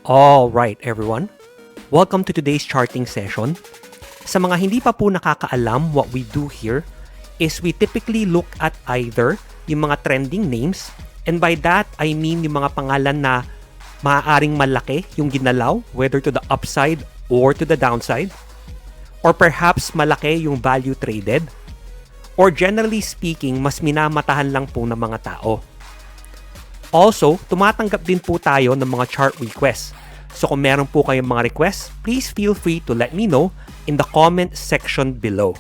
Alright everyone, welcome to today's charting session. Sa mga hindi pa po nakakaalam, what we do here is we typically look at either yung mga trending names, and by that I mean yung mga pangalan na maaaring malaki yung ginalaw, whether to the upside or to the downside, or perhaps malaki yung value traded, or generally speaking, mas minamatahan lang po ng mga tao. Also, tumatanggap din po tayo ng mga chart requests. So kung meron po kayong mga requests, please feel free to let me know in the comment section below.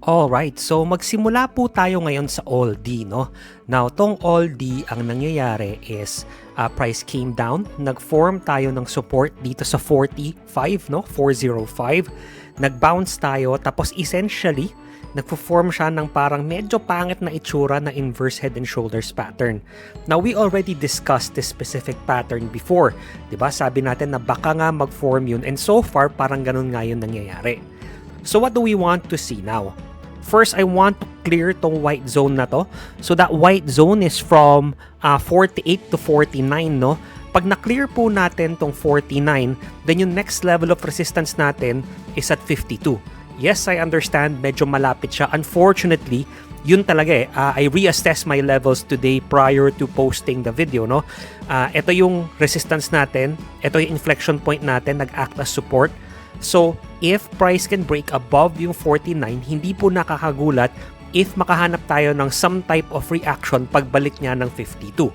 Alright, so magsimula po tayo ngayon sa ALLDY, no? Now, tong ALLDY, ang nangyayari is price came down. Nag-form tayo ng support dito sa 45, no? 405. Nag-bounce tayo, tapos essentially, nagpo-form siya ng parang medyo pangit na itsura na inverse head and shoulders pattern. Now, we already discussed this specific pattern before. Diba? Sabi natin na baka nga mag-form yun, and so far, parang ganun nga yun nangyayari. So, what do we want to see now? First, I want to clear tong white zone na to. So, that white zone is from 48 to 49, no? Pag na-clear po natin tong 49, then yung next level of resistance natin is at 52. Yes, I understand, medyo malapit siya. Unfortunately, yun talaga I reassessed my levels today prior to posting the video, no? Ito yung resistance natin, ito yung inflection point natin, nag-act as support. So, if price can break above yung 49, hindi po nakakagulat if makahanap tayo ng some type of reaction pagbalik niya ng 52.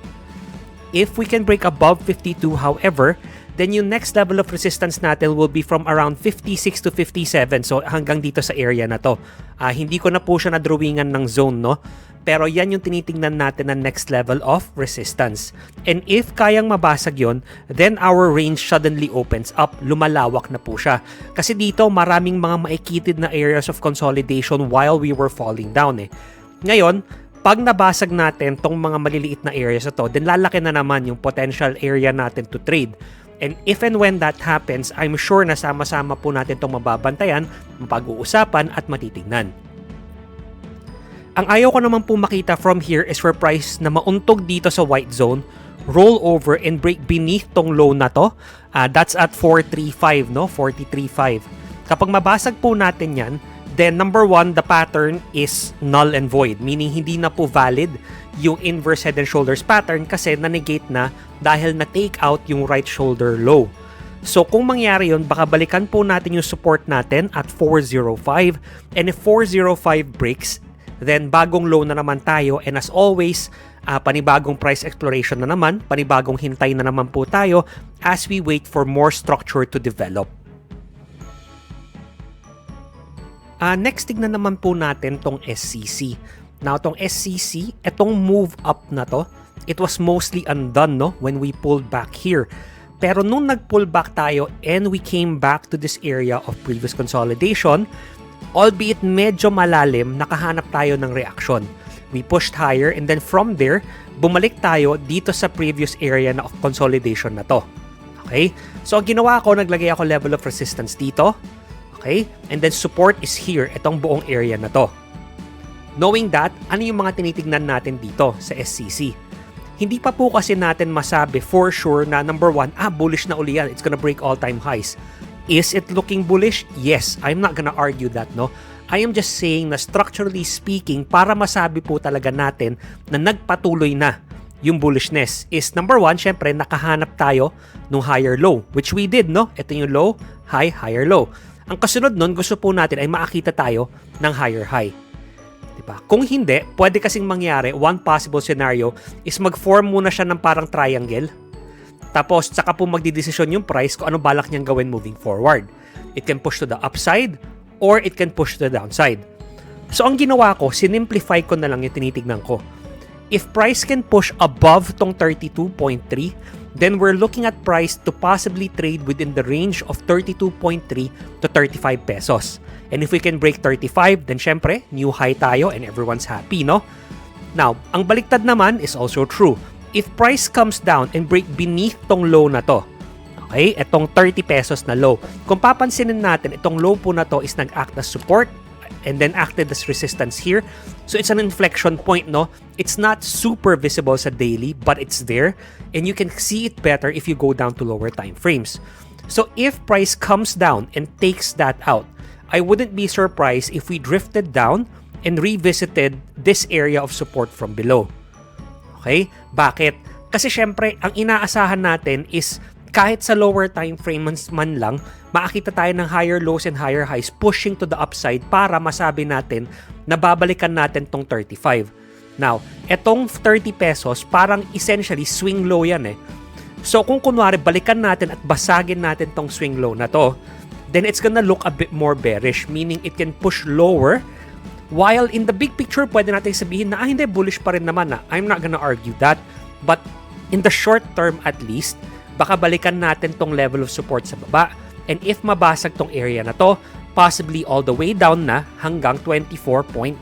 If we can break above 52, however, then yung next level of resistance natin will be from around 56 to 57. So hanggang dito sa area na to. Hindi ko na po siya na-drawingan ng zone, no? Pero yan yung tinitingnan natin na next level of resistance. And if kayang mabasag yon, then our range suddenly opens up. Lumalawak na po siya. Kasi dito maraming mga maikitid na areas of consolidation while we were falling down Ngayon, pag nabasag natin tong mga maliliit na areas na to, then lalaki na naman yung potential area natin to trade. And if and when that happens, I'm sure na sama-sama po natin itong mababantayan, mapag-uusapan at matitignan. Ang ayaw ko naman po makita from here is for price na mauntog dito sa white zone, roll over and break beneath tong low na to. That's at 435, no? 435. Kapag mabasag po natin yan, then number one, the pattern is null and void, meaning hindi na po valid yung inverse head and shoulders pattern kasi na-negate na dahil na-take out yung right shoulder low. So kung mangyari yun, baka balikan po natin yung support natin at 405, and if 405 breaks, then bagong low na naman tayo, and as always, panibagong price exploration na naman, panibagong hintay na naman po tayo as we wait for more structure to develop. Next, tignan naman po natin tong SCC. Now, tong SCC, itong move up na to, it was mostly undone, no? When we pulled back here. Pero nung nag-pull back tayo and we came back to this area of previous consolidation, albeit medyo malalim, nakahanap tayo ng reaction. We pushed higher, and then from there, bumalik tayo dito sa previous area na of consolidation na to. Okay? So, ang ginawa ko, naglagay ako level of resistance dito. Okay? And then support is here, itong buong area na to. Knowing that, ano yung mga tinitignan natin dito sa SCC? Hindi pa po kasi natin masabi for sure na number one, bullish na uli yan. It's gonna break all-time highs. Is it looking bullish? Yes. I'm not gonna argue that, no? I am just saying na structurally speaking, para masabi po talaga natin na nagpatuloy na yung bullishness is number one, syempre, nakahanap tayo ng higher low, which we did, no? Ito yung low, high, higher low. Ang kasunod nun, gusto po natin ay makakita tayo ng higher high. Diba? Kung hindi, pwede kasing mangyari, one possible scenario is mag-form muna siya ng parang triangle. Tapos, saka po magdidesisyon yung price kung ano balak niyang gawin moving forward. It can push to the upside or it can push to the downside. So, ang ginawa ko, sinimplify ko na lang yung tinitignan ko. If price can push above tong 32.3, then we're looking at price to possibly trade within the range of 32.3 to 35 pesos. And if we can break 35, then syempre, new high tayo and everyone's happy, no? Now, ang baliktad naman is also true. If price comes down and break beneath tong low na to, okay, itong 30 pesos na low, kung papansinin natin, itong low po na to is nag-act as support, and then acted as resistance here. So it's an inflection point, no? It's not super visible sa daily, but it's there, and you can see it better if you go down to lower time frames. So if price comes down and takes that out, I wouldn't be surprised if we drifted down and revisited this area of support from below. Okay? Bakit? Kasi syempre, ang inaasahan natin is kahit sa lower time frame man lang, makakita tayo ng higher lows and higher highs pushing to the upside para masabi natin na babalikan natin tong 35. Now, etong 30 pesos, parang essentially swing low yan eh. So kung kunwari balikan natin at basagin natin tong swing low na to, then it's gonna look a bit more bearish, meaning it can push lower. While in the big picture, pwede natin sabihin na hindi, bullish pa rin naman na. I'm not gonna argue that. But in the short term at least, baka balikan natin tong level of support sa baba. And if mabasag tong area na to, possibly all the way down na hanggang 24.25.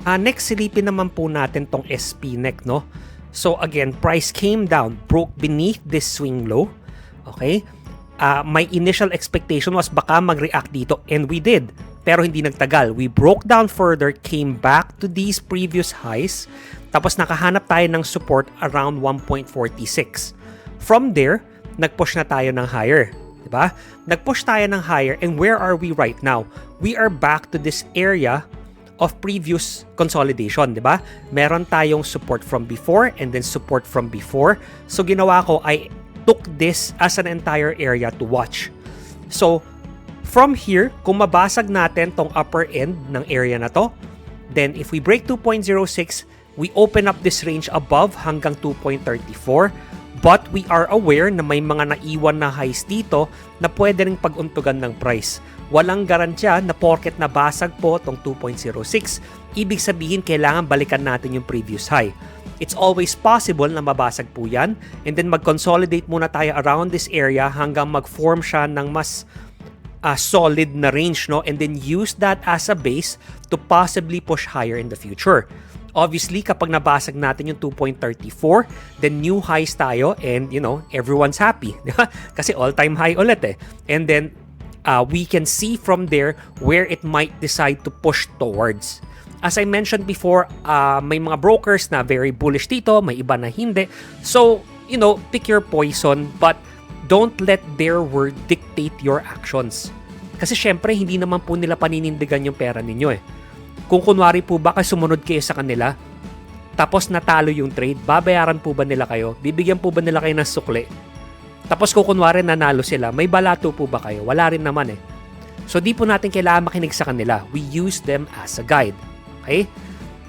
Next, silipin naman po natin tong SPNEC, no? So again, price came down, broke beneath this swing low. Okay? My initial expectation was baka mag-react dito, and we did. Pero hindi nagtagal. We broke down further, came back to these previous highs, tapos nakahanap tayo ng support around 1.46. From there, nag-push na tayo ng higher. Diba? Nag-push tayo ng higher, and where are we right now? We are back to this area of previous consolidation, di ba? Meron tayong support from before and then support from before. So ginawa ko, I took this as an entire area to watch. So from here, kung mabasag natin tong upper end ng area na to, then if we break 2.06, we open up this range above hanggang 2.34. But we are aware na may mga naiwan na highs dito na pwede ring pag-untugan ng price. Walang garantiya na porket nabasag po itong 2.06, ibig sabihin kailangan balikan natin yung previous high. It's always possible na mabasag po yan, and then mag-consolidate muna tayo around this area hanggang mag-form siya ng mas solid na range, no? And then use that as a base to possibly push higher in the future. Obviously, kapag nabasag natin yung 2.34, then new highs tayo, and you know, everyone's happy. Kasi all-time high ulit eh. And then, we can see from there where it might decide to push towards. As I mentioned before, may mga brokers na very bullish dito, may iba na hindi. So, you know, pick your poison, but don't let their word dictate your actions. Kasi syempre, hindi naman po nila paninindigan yung pera ninyo eh. Kung kunwari po baka sumunod kayo sa kanila, tapos natalo yung trade, babayaran po ba nila kayo? Bibigyan po ba nila kayo ng sukli? Tapos kung kunwari nanalo sila, may balato po ba kayo? Wala rin naman eh. So di po natin kailangan makinig sa kanila. We use them as a guide. Okay?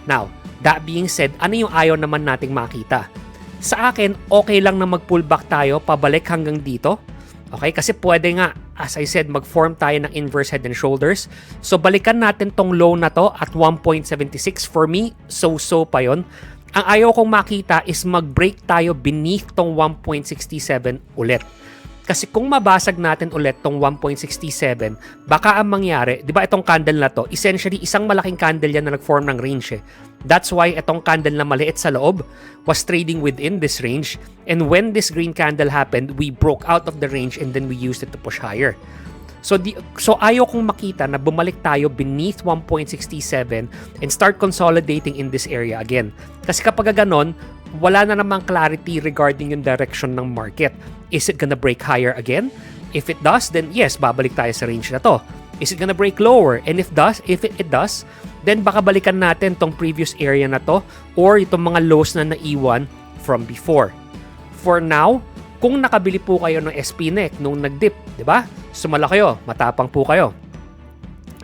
Now, that being said, ano yung ayaw naman nating makita? Sa akin, okay lang na mag-pullback tayo pabalik hanggang dito. Okay? Kasi pwede nga, as I said, mag-form tayo ng inverse head and shoulders. So balikan natin tong low na to at 1.76. For me, so-so pa yon. Ang ayaw kong makita is mag-break tayo beneath tong 1.67 ulit. Kasi kung mabasag natin ulit tong 1.67, baka ang mangyari, di ba itong candle na to, essentially isang malaking candle yan na nag-form ng range eh. That's why itong candle na maliit sa loob was trading within this range. And when this green candle happened, we broke out of the range and then we used it to push higher. So ayaw kong makita na bumalik tayo beneath 1.67 and start consolidating in this area again. Kasi kapag ganon, wala na namang clarity regarding yung direction ng market. Is it gonna break higher again? If it does, then yes, babalik tayo sa range na to. Is it gonna break lower? And if it does, then baka balikan natin tong previous area na to or itong mga lows na naiwan from before. For now, kung nakabili po kayo ng SPNEC nung nag-dip, di ba? Sumala kayo, matapang po kayo.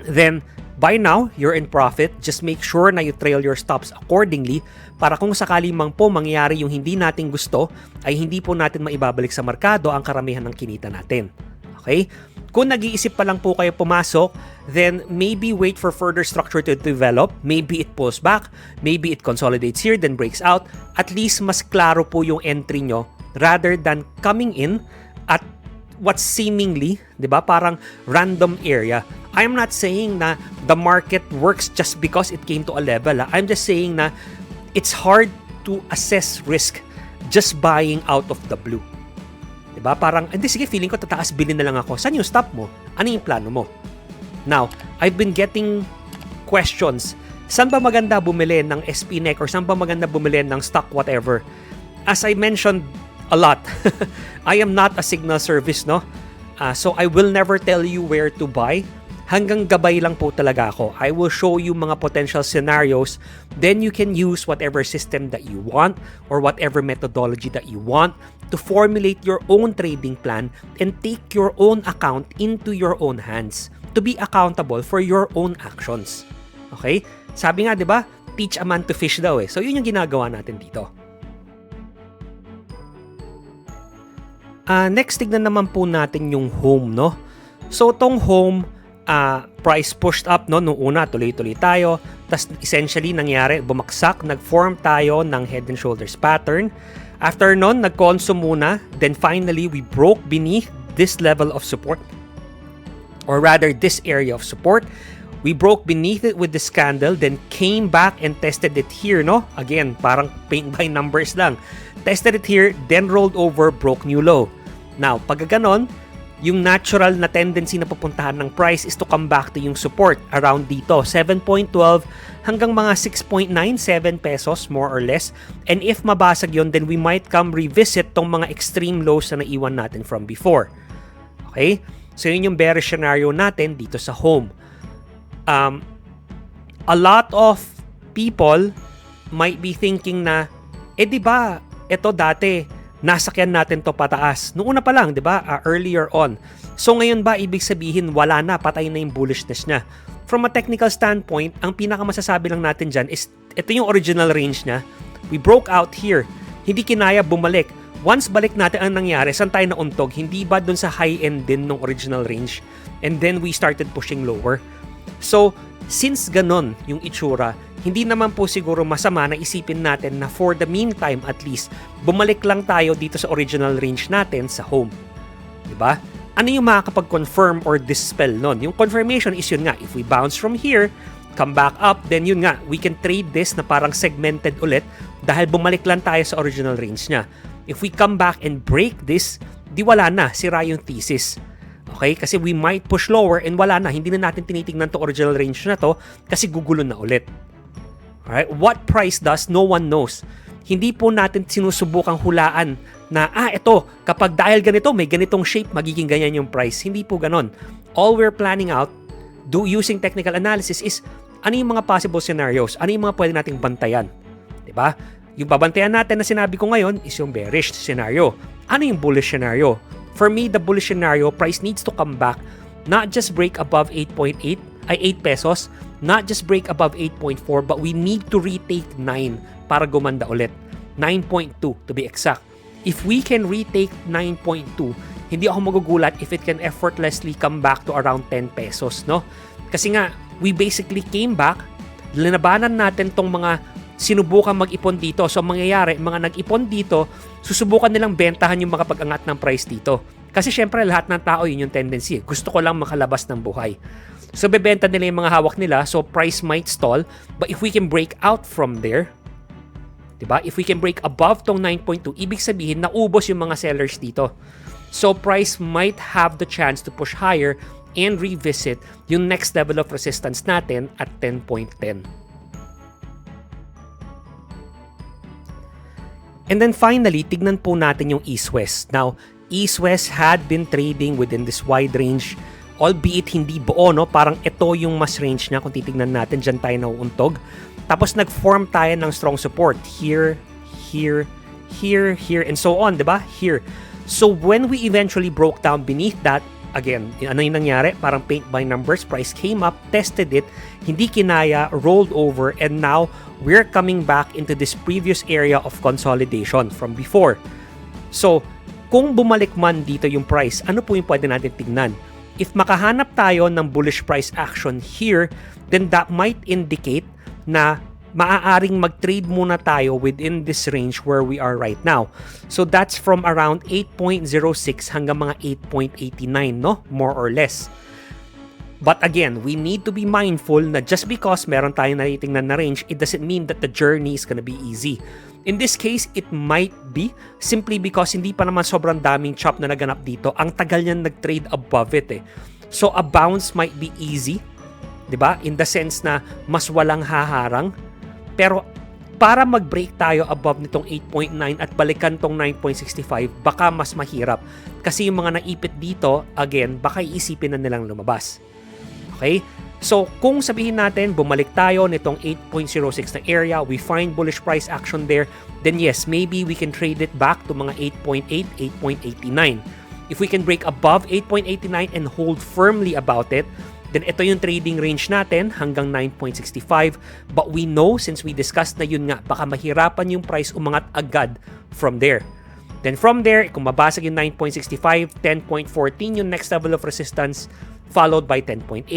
Then, by now, you're in profit. Just make sure na you trail your stops accordingly para kung sakali mang po mangyari yung hindi natin gusto, ay hindi po natin maibabalik sa merkado ang karamihan ng kinita natin. Okay? Kung nag-iisip pa lang po kayo pumasok, then maybe wait for further structure to develop. Maybe it pulls back. Maybe it consolidates here, then breaks out. At least mas klaro po yung entry nyo rather than coming in at what seemingly, di ba, parang random area. I'm not saying na the market works just because it came to a level. I'm just saying na it's hard to assess risk just buying out of the blue. Diba? Parang, hindi, sige, feeling ko tataas, bilhin na lang ako. Saan yung stop mo? Ano yung plano mo? Now, I've been getting questions. Saan ba maganda bumili ng SPNEC or saan ba maganda bumili ng stock whatever? As I mentioned a lot, I am not a signal service, no? So I will never tell you where to buy. Hanggang gabay lang po talaga ako. I will show you mga potential scenarios. Then you can use whatever system that you want or whatever methodology that you want to formulate your own trading plan and take your own account into your own hands to be accountable for your own actions. Okay? Sabi nga, di ba? Teach a man to fish daw eh. So yun yung ginagawa natin dito. Next, tignan naman po natin yung home, no? So tong home, price pushed up, no? Nung una, tuloy-tuloy tayo. Tapos essentially, nangyari, bumagsak, nag-form tayo ng head and shoulders pattern. After nun, nag-consume muna. Then finally, we broke beneath this level of support. Or rather, this area of support. We broke beneath it with this candle, then came back and tested it here, no? Again, parang paint by numbers lang. Tested it here, then rolled over, broke new low. Now, pag ganon, yung natural na tendency na pupuntahan ng price is to come back to yung support around dito, 7.12 hanggang mga 6.97 pesos more or less. And if mabasag yon, then we might come revisit tong mga extreme lows na naiwan natin from before. Okay? So yun yung bearish scenario natin dito sa home. A lot of people might be thinking na, di ba, ito dati, nasakyan natin to pataas. Noong una pa lang, di ba? Earlier on. So ngayon ba, ibig sabihin, wala na, patay na yung bullishness niya. From a technical standpoint, ang pinakamasasabi lang natin dyan is, ito yung original range niya. We broke out here. Hindi kinaya bumalik. Once balik natin, ang nangyari, saan tayo nauntog? Hindi ba dun sa high end din ng original range? And then we started pushing lower. So, since ganon yung itsura, hindi naman po siguro masama na isipin natin na for the meantime at least, bumalik lang tayo dito sa original range natin sa home. Diba? Ano yung makakapag-confirm or dispel nun? Yung confirmation is yun nga, if we bounce from here, come back up, then yun nga, we can trade this na parang segmented ulit dahil bumalik lang tayo sa original range niya. If we come back and break this, di wala na, sira yung thesis. Okay? Kasi we might push lower and wala na. Hindi na natin tinitingnan to original range na to kasi gugulo na ulit. Alright? What price does, no one knows. Hindi po natin sinusubukang hulaan na, ito, kapag dahil ganito, may ganitong shape, magiging ganyan yung price. Hindi po ganon. All we're planning out, using technical analysis is, ano yung mga possible scenarios? Ano yung mga pwede nating bantayan? Diba? Yung babantayan natin na sinabi ko ngayon is yung bearish scenario. Ano yung bullish scenario? For me, the bullish scenario, price needs to come back, not just break above 8 pesos, not just break above 8.4, but we need to retake 9 para gumanda ulit. 9.2 to be exact. If we can retake 9.2, hindi ako magugulat if it can effortlessly come back to around 10 pesos, no? Kasi nga, we basically came back, linabanan natin tong mga sinubukan mag-ipon dito. So, mangyayari, mga nag-ipon dito, susubukan nilang bentahan yung makapag-angat ng price dito. Kasi syempre, lahat ng tao, yun yung tendency. Gusto ko lang makalabas ng buhay. So, bebenta nila yung mga hawak nila, so price might stall. But if we can break out from there, diba? If we can break above tong 9.2, ibig sabihin, naubos yung mga sellers dito. So, price might have the chance to push higher and revisit yung next level of resistance natin at 10.10. And then finally, tignan po natin yung EastWest. Now, EastWest had been trading within this wide range, albeit hindi buo, no? Parang ito yung mas range niya kung titignan natin, dyan tayo nauuntog. Tapos nag-form tayo ng strong support. Here, here, here, here, and so on, diba? Here. So when we eventually broke down beneath that, again, ano yung nangyari? Parang paint by numbers, price came up, tested it, hindi kinaya, rolled over, and now we're coming back into this previous area of consolidation from before. So, kung bumalik man dito yung price, ano po yung pwede natin tignan? If makahanap tayo ng bullish price action here, then that might indicate na maaaring mag-trade muna tayo within this range where we are right now. So that's from around 8.06 hanggang mga 8.89, no? More or less. But again, we need to be mindful na just because meron tayong natitingnan na range, it doesn't mean that the journey is gonna be easy. In this case, it might be simply because hindi pa naman sobrang daming chop na naganap dito. Ang tagal niyan nag-trade above it eh. So a bounce might be easy, 'di ba? In the sense na mas walang haharang. Pero para mag-break tayo above nitong 8.9 at balikan tong 9.65, baka mas mahirap. Kasi yung mga naipit dito, again, baka iisipin na nilang lumabas. Okay? So, kung sabihin natin, bumalik tayo nitong 8.06 na area, we find bullish price action there, then yes, maybe we can trade it back to mga 8.8, 8.89. If we can break above 8.89 and hold firmly about it, then ito yung trading range natin hanggang 9.65. But we know, since we discussed na yun nga, baka mahirapan yung price umangat agad from there. Then from there, kung mabasag yung 9.65, 10.14 yung next level of resistance, followed by 10.8.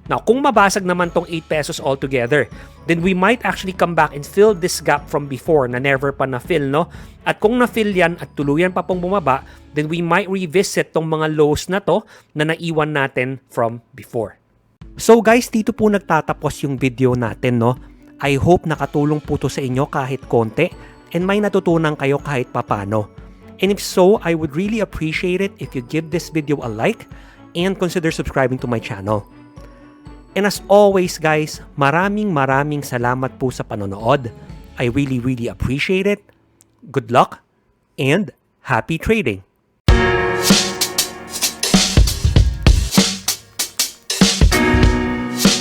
Now, kung mabasag naman tong 8 pesos altogether, then we might actually come back and fill this gap from before na never pa na-fill, no? At kung na-fill yan at tuluyan pa pong bumaba, then we might revisit tong mga lows na to na naiwan natin from before. So guys, dito po nagtatapos yung video natin, no? I hope nakatulong po to sa inyo kahit konti and may natutunan kayo kahit papano. And if so, I would really appreciate it if you give this video a like and consider subscribing to my channel. And as always guys, maraming salamat po sa panonood. I really appreciate it. Good luck and happy trading!